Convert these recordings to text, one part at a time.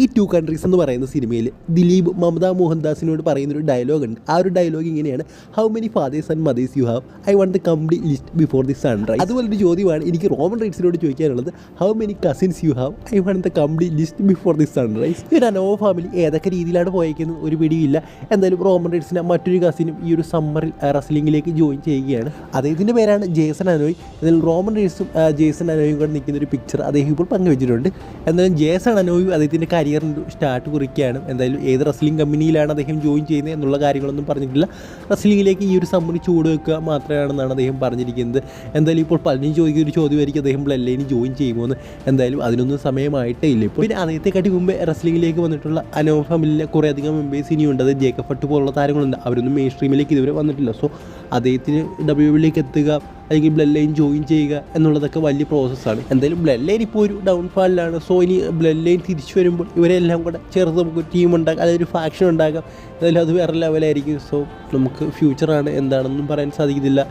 ഈ two countries എന്ന് പറയുന്ന സിനിമയിൽ ദിലീപ് മമത മോഹൻദാസിനോട് പറയുന്നൊരു ഡയലോഗ് ഉണ്ട്. ആ ഒരു ഡയലോഗ് ഇങ്ങനെയാണ്: how many fathers and mothers you have, I want the complete list before the sunrise. അതുപോലൊരു ചോദ്യമാണ് എനിക്ക് റോമൻ റൈറ്റ്സിനോട് ചോദിക്കാനുള്ളത്: how many cousins you have, I want the complete list before the sunrise. ഈ ഒരു അനോവ ഫാമിലി ഏതൊക്കെ രീതിയിലാണ് പോയേക്കുന്നത് ഒരു പിടിയില്ല. എന്തായാലും റോമൻ റൈറ്റ്സിൻ്റെ മറ്റൊരു കസിനും ഈ ഒരു സമ്മറിൽ റെസ്ലിംഗിലേക്ക് ജോയിൻ ചെയ്യുകയാണ്. അദ്ദേഹത്തിൻ്റെ പേരാണ് ജേസൺ അനോയ്. എന്നാലും റോമൻ റൈറ്റ്സും ജേസൺ അനോയും കൂടെ നിൽക്കുന്ന ഒരു പിക്ചർ അദ്ദേഹം ഇപ്പോൾ പങ്കുവച്ചിട്ടുണ്ട്. എന്തായാലും ജേസൺ അനോയും അദ്ദേഹത്തിൻ്റെ കരിയറിൻ്റെ സ്റ്റാർട്ട് കുറിക്കുകയാണ്. എന്തായാലും ഏത് റെസ്ലിംഗ് കമ്പനിയിലാണ് അദ്ദേഹം ജോയിൻ ചെയ്യുന്നത് എന്നുള്ള കാര്യങ്ങളൊന്നും പറഞ്ഞിട്ടില്ല. റെസ്ലിംഗിലേക്ക് ഈ ഒരു സമ്മറി ചൂട് വെക്കുക മാത്രമാണെന്നാണ് അദ്ദേഹം പറഞ്ഞിരിക്കുന്നത്. എന്തായാലും ഇപ്പോൾ പലരും ചോദിക്കുന്ന ഒരു ചോദ്യമായിരിക്കും: അദ്ദേഹം ബ്ലഡ് ലൈനിൽ ജോയിൻ ചെയ്യുമോയെന്ന്. എന്തായാലും അതിനൊന്നും സമയമായിട്ടേ ഇല്ല. ഇപ്പോൾ പിന്നെ അദ്ദേഹത്തെക്കാട്ടി മുമ്പേ റെസ്ലിംഗിലേക്ക് വന്നിട്ടുള്ള അനോവ ഫാമിലിയിലെ കുറേയധികം മെമ്പേഴ്സ് ഇനിയുണ്ട്. അത് ജേക്കബ് ഫട്ട് പോലുള്ള താരങ്ങളുണ്ട്. അവരൊന്നും മെയിൻ സ്ട്രീമിലേക്ക് ഇതുവരെ വന്നിട്ടില്ല. സോ അദ്ദേഹത്തിന് ഡബ്ല്യുഡബ്ല്യുയിലേക്ക് എത്തുക അല്ലെങ്കിൽ ബ്ലഡ് ലൈൻ ജോയിൻ ചെയ്യുക എന്നുള്ളതൊക്കെ വലിയ പ്രോസസ്സാണ്. എന്തായാലും ബ്ലഡ് ലൈൻ ഇപ്പോൾ ഒരു ഡൗൺഫാളിലാണ്. സോ ഇനി ബ്ലഡ് ലൈൻ തിരിച്ചു വരുമ്പോൾ ഇവരെല്ലാം കൂടെ ചേർത്ത് നമുക്ക് ടീം ഉണ്ടാക്കാം, അതായത് ഒരു ഫാക്ഷൻ ഉണ്ടാക്കാം. എന്തായാലും അത് വേറെ ലെവലായിരിക്കും. സോ നമുക്ക് ഫ്യൂച്ചറാണ്, എന്താണെന്നും പറയാൻ സാധിക്കുന്നില്ല.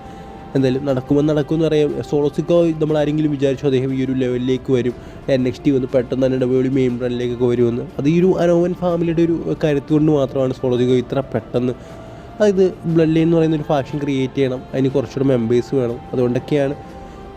എന്തായാലും നടക്കുമെന്ന് പറയാം. സോളോസിക്കോ നമ്മൾ ആരെങ്കിലും വിചാരിച്ചു അദ്ദേഹം ഈ ഒരു ലെവലിലേക്ക് വരും, NXT വന്ന് പെട്ടെന്ന് തന്നെ ഡബ്ല്യുഡബ്ല്യുഇ മെയിൻ ബ്രാൻഡിലേക്കൊക്കെ വരുമെന്ന്? അത് ഈ ഒരു അനോവൻ ഫാമിലിയുടെ ഒരു കരുത്ത് കൊണ്ട് മാത്രമാണ് സോളോസിക്കോ ഇത്ര പെട്ടെന്ന്, അതായത് ബ്ലഡ് ലൈൻ എന്ന് പറയുന്ന ഒരു ഫാക്ഷൻ ക്രിയേറ്റ് ചെയ്യണം, അതിന് കുറച്ചുകൂടെ മെമ്പേഴ്സ് വേണം. അതുകൊണ്ടൊക്കെയാണ്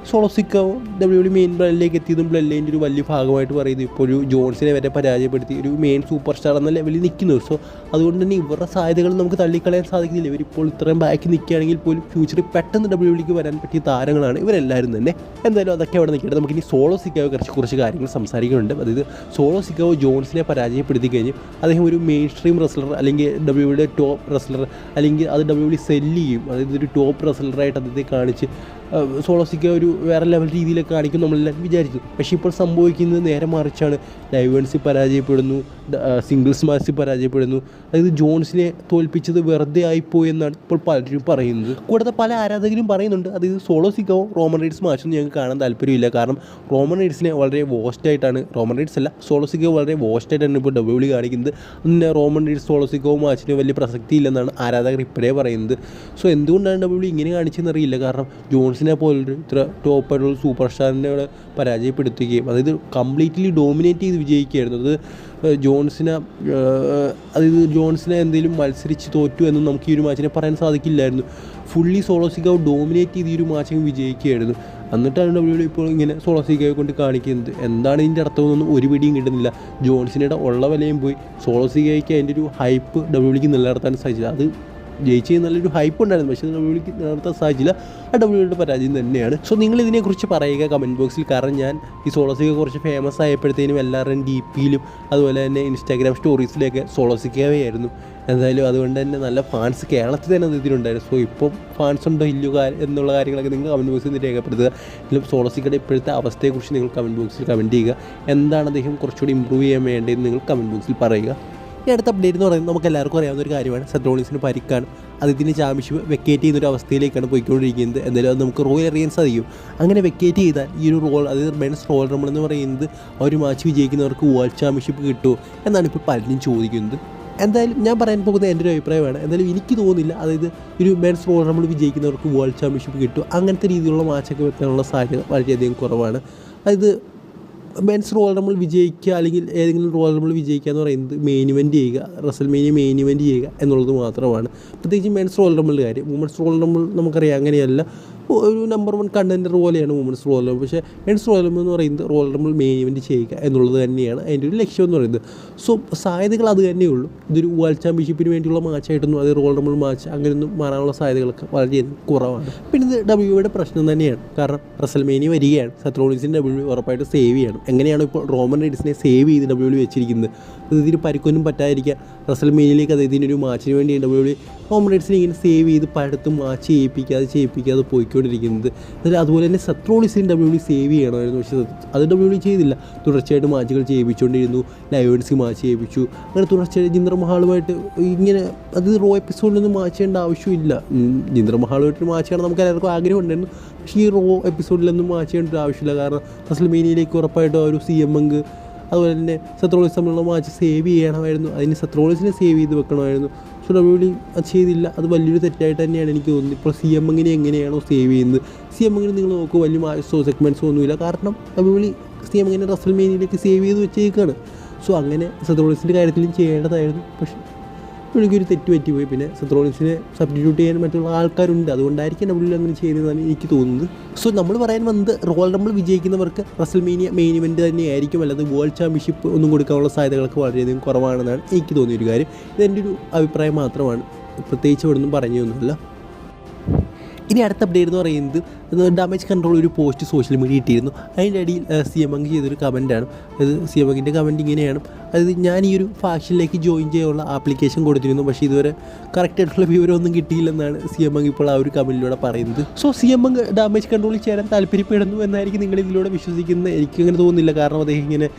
സോളോസിക്കോ ഡബ്ല്യുഡബ്ല്യുഇ മെയിൻ ബ്രാൻഡിലേക്ക് എത്തിയതും ബ്ലഡ് ലൈൻ്റെ ഒരു വലിയ ഭാഗമായിട്ട് പറയുന്നത്. ഇപ്പോൾ ഒരു ജോൺസിനെ വരെ പരാജയപ്പെടുത്തി ഒരു മെയിൻ സൂപ്പർ സ്റ്റാർ എന്ന ലെവലിൽ നിൽക്കുന്നു. സോ അതുകൊണ്ട് തന്നെ ഇവരുടെ സാധ്യതകൾ നമുക്ക് തള്ളിക്കളയാൻ സാധിക്കുന്നില്ല. ഇവരിപ്പോൾ ഇത്രയും ബാക്കി നിൽക്കുകയാണെങ്കിൽ പോലും ഫ്യൂച്ചറിൽ പെട്ടെന്ന് ഡബ്ല്യുഡബ്ല്യുഇക്ക് വരാൻ പറ്റിയ താരങ്ങളാണ് ഇവരെല്ലാവരും തന്നെ. എന്തായാലും അതൊക്കെ അവിടെ നിൽക്കട്ടെ. നമുക്കിനി സോളോസിക്കോ കുറച്ച് കാര്യങ്ങൾ സംസാരിക്കുന്നുണ്ട്. അതായത് സോളോസിക്കോ ജോൺസിനെ പരാജയപ്പെടുത്തി കഴിഞ്ഞ് അദ്ദേഹം ഒരു മെയിൻ സ്ട്രീം റെസ്ലർ അല്ലെങ്കിൽ ഡബ്ല്യുഡബ്ല്യുഇയുടെ ടോപ്പ് റെസ്ലർ അല്ലെങ്കിൽ അത് ഡബ്ല്യുഡബ്ല്യുഇ സെല്ല് ചെയ്യും, അതായത് ഒരു ടോപ്പ് റെസ്ലറായിട്ട് അദ്ദേഹത്തെ കാണിച്ച് സോളോസിക്കോ ഒരു വേറെ ലെവൽ രീതിയിലൊക്കെ കാണിക്കും നമ്മളെല്ലാം വിചാരിച്ചു. പക്ഷേ ഇപ്പോൾ സംഭവിക്കുന്നത് നേരെ മറിച്ചാണ്. ഡൈവേൺസിൽ പരാജയപ്പെടുന്നു, സിംഗിൾസ് മാച്ചിൽ പരാജയപ്പെടുന്നു. അതായത് ജോൺസിനെ തോൽപ്പിച്ചത് വെറുതെ ആയിപ്പോയി എന്നാണ് ഇപ്പോൾ പലരും പറയുന്നത്. കൂടാതെ പല ആരാധകരും പറയുന്നുണ്ട് അതായത് സോളോസിക്കോ റോമൻ റൈറ്റ്സ് മാച്ചൊന്നും ഞങ്ങൾക്ക് കാണാൻ താല്പര്യമില്ല. കാരണം റോമൻ റൈറ്റ്സിനെ വളരെ വോസ്റ്റായിട്ടാണ്, റോമൻ റൈറ്റ്സ് അല്ല സോളോസിക്കോ വളരെ വോസ്റ്റായിട്ടാണ് ഇപ്പോൾ ഡബ്ല്യുഡബ്ല്യുഇ കാണിക്കുന്നത്. പിന്നെ റോമൻ റൈറ്റ്സ് സോളോസിക്കോ മാച്ചിന് വലിയ പ്രസക്തി ഇല്ലെന്നാണ് ആരാധകർ ഇപ്പോഴേ പറയുന്നത്. സോ എന്തുകൊണ്ടാണ് ഡബ്ല്യുഡബ്ല്യുഇ ഇങ്ങനെ കാണിച്ചെന്നറിയില്ല. കാരണം ജോൺസിനെ പോലൊരു ഇത്ര ടോപ്പായിട്ടുള്ള സൂപ്പർ സ്റ്റാറിനെ അവിടെ പരാജയപ്പെടുത്തുകയും അതായത് കംപ്ലീറ്റ്ലി ഡോമിനേറ്റ് ചെയ്ത് വിജയിക്കുകയായിരുന്നു. അത് ജോൺസിനെ എന്തെങ്കിലും മത്സരിച്ച് തോറ്റു എന്നും നമുക്ക് ഈ ഒരു മാച്ചിനെ പറയാൻ സാധിക്കില്ലായിരുന്നു. ഫുള്ളി സോളോസിക്കോ ഡോമിനേറ്റ് ചെയ്ത് ഈ ഒരു മാച്ചിങ് വിജയിക്കുകയായിരുന്നു. എന്നിട്ടാണ് ഡബ്ല്യുഡബ്ല്യുഇ ഇപ്പോൾ ഇങ്ങനെ സോളോസിക്കോയെ കൊണ്ട് കാണിക്കുന്നത്. എന്താണ് ഇതിൻ്റെ അർത്ഥമെന്നൊന്നും ഒരു പിടിയും കിട്ടുന്നില്ല. ജോൺസിനയുടെ ഉള്ള വിലയും പോയി. സോളോസിക്കോയ്ക്ക് അതിൻ്റെ ഒരു ഹൈപ്പ് ഡബ്ല്യുഡബ്ല്യുഇക്ക് നിലനിർത്താൻ സാധിച്ചില്ല. അത് ജയിച്ച് നല്ലൊരു ഹൈപ്പ് ഉണ്ടായിരുന്നു, പക്ഷേ ഡബ്ല്യുഡബ്ല്യുഇക്ക് നിലനിർത്താൻ സാധിച്ചില്ല. ആ ഡബ്ല്യുഡബ്ല്യുഇയുടെ പരാജയം തന്നെയാണ്. സോ നിങ്ങൾ ഇതിനെക്കുറിച്ച് പറയുക കമൻറ്റ് ബോക്സിൽ. കാരണം ഞാൻ ഈ സോളോസിക്കോ കുറച്ച് ഫേമസ് ആയപ്പോഴത്തേനും എല്ലാവരുടെയും DPയിലും അതുപോലെ തന്നെ ഇൻസ്റ്റാഗ്രാം സ്റ്റോറീസിലൊക്കെ സോളോസിക്കോവേ ആയിരുന്നു. എന്തായാലും അതുകൊണ്ട് തന്നെ നല്ല ഫാൻസ് കേരളത്തിൽ തന്നെ ഇതിലുണ്ടായിരുന്നു. സോ ഇപ്പം ഫാൻസ് ഉണ്ടോ ഇല്ലയോ എന്നുള്ള കാര്യങ്ങളൊക്കെ നിങ്ങൾ കമൻറ്റ് ബോക്സിൽ നിന്ന് രേഖപ്പെടുത്തുക. ഇതിലും സോളോസിക്കോയുടെ ഇപ്പോഴത്തെ അവസ്ഥയെക്കുറിച്ച് നിങ്ങൾ കമൻറ്റ് ബോക്സിൽ കമൻറ്റ് ചെയ്യുക. എന്താണ് അദ്ദേഹം കുറച്ചുകൂടി ഇമ്പ്രൂവ് ചെയ്യാൻ വേണ്ടതെന്ന് നിങ്ങൾ കമൻറ്റ് ബോക്സിൽ പറയുക. ഈ അടുത്ത അപ്ഡേറ്റ് എന്ന് പറയുന്നത് നമുക്ക് എല്ലാവർക്കും അറിയാവുന്ന ഒരു കാര്യമാണ്. സെത്ത് റോളിൻസിന് പരിക്കാണ്. അതിന് ചാമ്പ്യൻഷിപ്പ് വെക്കേറ്റ് ചെയ്യുന്നൊരു അവസ്ഥയിലേക്കാണ് പോയിക്കൊണ്ടിരിക്കുന്നത്. എന്തായാലും അത് നമുക്ക് റോയൽ അറിയാൻ സാധിക്കും. അങ്ങനെ വെക്കേറ്റ് ചെയ്താൽ ഈ ഒരു റോൾ, അതായത് മെൻസ് റോയൽ റംബിൾ എന്ന് പറയുന്നത് ആ ഒരു മാച്ച് വിജയിക്കുന്നവർക്ക് വേൾഡ് ചാമ്പ്യൻഷിപ്പ് കിട്ടുമോ എന്നാണ് ഇപ്പോൾ പലരും ചോദിക്കുന്നത്. എന്തായാലും ഞാൻ പറയാൻ പോകുന്നത് എൻ്റെ ഒരു അഭിപ്രായമാണ്. എന്തായാലും എനിക്ക് തോന്നുന്നില്ല അതായത് ഒരു മെൻസ് റോയൽ റംബിൾ വിജയിക്കുന്നവർക്ക് വേൾഡ് ചാമ്പ്യൻഷിപ്പ് കിട്ടും. അങ്ങനത്തെ രീതിയിലുള്ള മാച്ചൊക്കെ വെക്കാനുള്ള സാധ്യത വളരെയധികം കുറവാണ്. അതായത് മെൻസ് റോയൽ റംബിൾ വിജയിക്കുക അല്ലെങ്കിൽ ഏതെങ്കിലും റോയൽ റംബിൾ വിജയിക്കുക എന്ന് പറയുന്നത് മെയിൻ ഇവൻറ്റ് ചെയ്യുക, റെസൽമേനിയ മെയിൻ ഇവൻറ്റ് ചെയ്യുക എന്നുള്ളത് മാത്രമാണ്. പ്രത്യേകിച്ച് മെൻസ് റോയൽ റംബിളിൻ്റെ കാര്യം. വുമൻസ് റോയൽ റംബിൾ നമുക്കറിയാം അങ്ങനെയല്ല, ഒരു നമ്പർ 1 കണ്ടൻറ്റർ പോലെയാണ് വുമൻസ് റോയൽ റംബിൾ. പക്ഷേ മെൻസ് റോയൽ റംബിൾ എന്ന് പറയുന്നത് റോയൽ റംബിൾ മെയിൻ ഇവൻറ്റ് ചെയ്യുക എന്നുള്ളത് തന്നെയാണ് അതിൻ്റെ ഒരു ലക്ഷ്യം എന്ന് പറയുന്നത്. സോ സാധ്യതകൾ അത് തന്നെയുള്ളൂ. ഇതൊരു വേൾഡ് ചാമ്പ്യൻഷിപ്പിന് വേണ്ടിയുള്ള മാച്ചായിട്ടൊന്നും അത് റോയൽ റംബിൾ മാച്ച് അങ്ങനെയൊന്നും മാറാനുള്ള സാധ്യതകളൊക്കെ വളരെയധികം കുറവാണ്. പിന്നെ ഇത് ഡബ്ല്യുഡബ്ല്യുഇയുടെ പ്രശ്നം തന്നെയാണ്. കാരണം റെസൽമേനിയ വരികയാണ്, സെത്ത് റോളിൻസിനെ ഡബ്ല്യുഡബ്ല്യുഇ ഉറപ്പായിട്ട് സേവ് ചെയ്യണം. എങ്ങനെയാണ് ഇപ്പോൾ റോമൻ റൈറ്റ്സിനെ സേവ് ചെയ്ത് ഡബ്ല്യുഡബ്ല്യുഇ വെച്ചിരിക്കുന്നത്? ഇതിന് പരിക്കൊന്നും പറ്റാതിരിക്കുക. റെസൽമേനിയയിലേക്ക് അദ്ദേഹത്തിൻ്റെ ഒരു മാച്ചിന് വേണ്ടി ഡബ്ല്യുഡബ്ല്യുഇ റോമൻ റൈറ്റ്സിനെ ഇങ്ങനെ സേവ് ചെയ്ത് പലയിടത്തും മാച്ച് ചെയ്യിപ്പിക്കാതെ പോയിക്കൊണ്ടിരിക്കുന്നത്. എന്നിട്ട് അതുപോലെ തന്നെ സെത്ത് റോളിൻസിനെ ഡബ്ല്യുഡബ്ല്യുഇ സേവ് ചെയ്യണമായിരുന്നു. പക്ഷേ അത് ഡബ്ല്യുഡബ്ല്യുഇ ചെയ്തില്ല. തുടർച്ചയായിട്ട് മാച്ചുകൾ ചെയ്യിപ്പിച്ചുകൊണ്ടിരുന്നു. ലൈവൻസ് മാച്ച് ചെയ്യിപ്പിച്ചു. അങ്ങനെ തുടർച്ചയായിട്ട് ജിന്ദർ മഹാളുമായിട്ട് ഇങ്ങനെ, അത് റോ എപ്പിസോഡിലൊന്നും മാച്ച് ചെയ്യേണ്ട ആവശ്യമില്ല. ജിന്ദർ മഹാളുമായിട്ട് മാച്ച് ചെയ്യണം നമുക്ക് എല്ലാവർക്കും ആഗ്രഹം ഉണ്ടായിരുന്നു. പക്ഷേ ഈ റോ എപ്പിസോഡിലൊന്നും മാച്ച് ചെയ്യേണ്ട ആവശ്യമില്ല. കാരണം റെസൽമേനിയയിലേക്ക് ഉറപ്പായിട്ടും ഒരു CM Punk അതുപോലെ തന്നെ സെത്ത് റോളിൻസ് തമ്മിലുള്ള മാച്ച് സേവ് ചെയ്യണമായിരുന്നു. അതിന് സെത്ത് റോളിൻസിനെ സേവ് ചെയ്ത് വെക്കണമായിരുന്നു. പക്ഷേ ഡബ്ല്യുഡബ്ല്യുഇ അത് ചെയ്തില്ല. അത് വലിയൊരു തെറ്റായിട്ട് തന്നെയാണ് എനിക്ക് തോന്നുന്നത്. ഇപ്പോൾ CM Punkനെ എങ്ങനെയാണോ സേവ് ചെയ്യുന്നത്, CM Punkനെ നിങ്ങൾ നോക്കുക, വലിയ മാച്ചോ സെഗ്മെൻറ്റ്സോ ഒന്നുമില്ല. കാരണം ഡബ്ല്യുഡബ്ല്യുഇ CM Punkനെ റെസൽമേനിയയിലേക്ക് സേവ് ചെയ്ത് വെച്ചേക്കാണ്. സോ അങ്ങനെ സെത്ത് റോളിൻസിൻ്റെ കാര്യത്തിലും ചെയ്യേണ്ടതായിരുന്നു. പക്ഷേ എനിക്കൊരു തെറ്റ് പറ്റിപ്പോയി. പിന്നെ സെത്ത് റോളിൻസിനെ സബ്സ്റ്റിറ്റ്യൂട്ട് ചെയ്യാൻ മറ്റുള്ള ആൾക്കാരുണ്ട്, അതുകൊണ്ടായിരിക്കും ഡബ്ല്യു അങ്ങനെ ചെയ്തതെന്നാണ് എനിക്ക് തോന്നുന്നത്. സോ നമ്മൾ പറയാൻ വന്നത് റോയൽ റംബിൾ വിജയിക്കുന്നവർക്ക് റസൽമേനിയ മെയിൻ ഇവൻറ്റ് തന്നെയായിരിക്കും, അല്ലാതെ വേൾഡ് ചാമ്പ്യൻഷിപ്പ് ഒന്നും കൊടുക്കാനുള്ള സാധ്യതകളൊക്കെ വളരെയധികം കുറവാണെന്നാണ് എനിക്ക് തോന്നിയൊരു കാര്യം. ഇതെൻ്റെ ഒരു അഭിപ്രായം മാത്രമാണ്, പ്രത്യേകിച്ച് ഇവിടെ ഒന്നും പറഞ്ഞൊന്നുമില്ല. ഇനി അടുത്ത അപ്ഡേറ്റ് എന്ന് പറയുന്നത് ഡാമേജ് കൺട്രോൾ ഒരു പോസ്റ്റ് സോഷ്യൽ മീഡിയ ഇട്ടിരുന്നു. അതിൻ്റെ അടിയിൽ സിയമങ് ചെയ്തൊരു കമൻറ്റാണ്. അത് സിയമങ്ങിൻ്റെ കമൻറ്റ് ഇങ്ങനെയാണ്, അതായത് ഞാൻ ഈ ഒരു ഫാക്ഷനിലേക്ക് ജോയിൻ ചെയ്യാനുള്ള ആപ്ലിക്കേഷൻ കൊടുത്തിരുന്നു, പക്ഷേ ഇതുവരെ കറക്റ്റായിട്ടുള്ള വിവരമൊന്നും കിട്ടിയില്ലെന്നാണ് സിയമങ് ഇപ്പോൾ ആ ഒരു കമൻറ്റിലൂടെ പറയുന്നത്. സോ സിയമങ് ഡാമേജ് കൺട്രോളിൽ ചേരാൻ താല്പര്യപ്പെടുന്നു എന്നായിരിക്കും നിങ്ങൾ ഇതിലൂടെ വിശ്വസിക്കുന്നത്. എനിക്കങ്ങനെ തോന്നുന്നില്ല, കാരണം അദ്ദേഹം ഇങ്ങനെ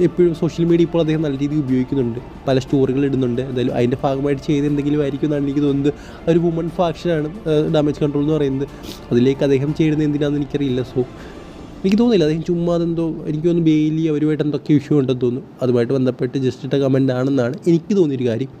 എപ്പോഴും സോഷ്യൽ മീഡിയ ഇപ്പോൾ അദ്ദേഹം നല്ല രീതിയിൽ ഉപയോഗിക്കുന്നുണ്ട്, പല സ്റ്റോറികൾ ഇടുന്നുണ്ട്. എന്തായാലും അതിൻ്റെ ഭാഗമായിട്ട് ചെയ്ത് എന്തെങ്കിലും ആയിരിക്കും എന്നാണ് എനിക്ക് തോന്നുന്നത്. ഒരു വുമൺ ഫാക്ഷനാണ് ഡാമേജ് കൺട്രോൾ എന്ന് പറയുന്നത്, അതിലേക്ക് അദ്ദേഹം ചെയ്യുന്നത് എന്തിനാണെന്ന് എനിക്കറിയില്ല. സോ എനിക്ക് തോന്നുന്നില്ല അദ്ദേഹം ചുമ്മാ അതെന്തോ, എനിക്ക് തോന്നുന്നു ബെയിലി അവരുമായിട്ട് എന്തൊക്കെ ഇഷ്യൂ ഉണ്ടെന്ന് തോന്നുന്നു, അതുമായിട്ട് ബന്ധപ്പെട്ട് ജസ്റ്റ് ഇട്ട കമൻ്റ് ആണെന്നാണ് എനിക്ക് തോന്നിയൊരു കാര്യം.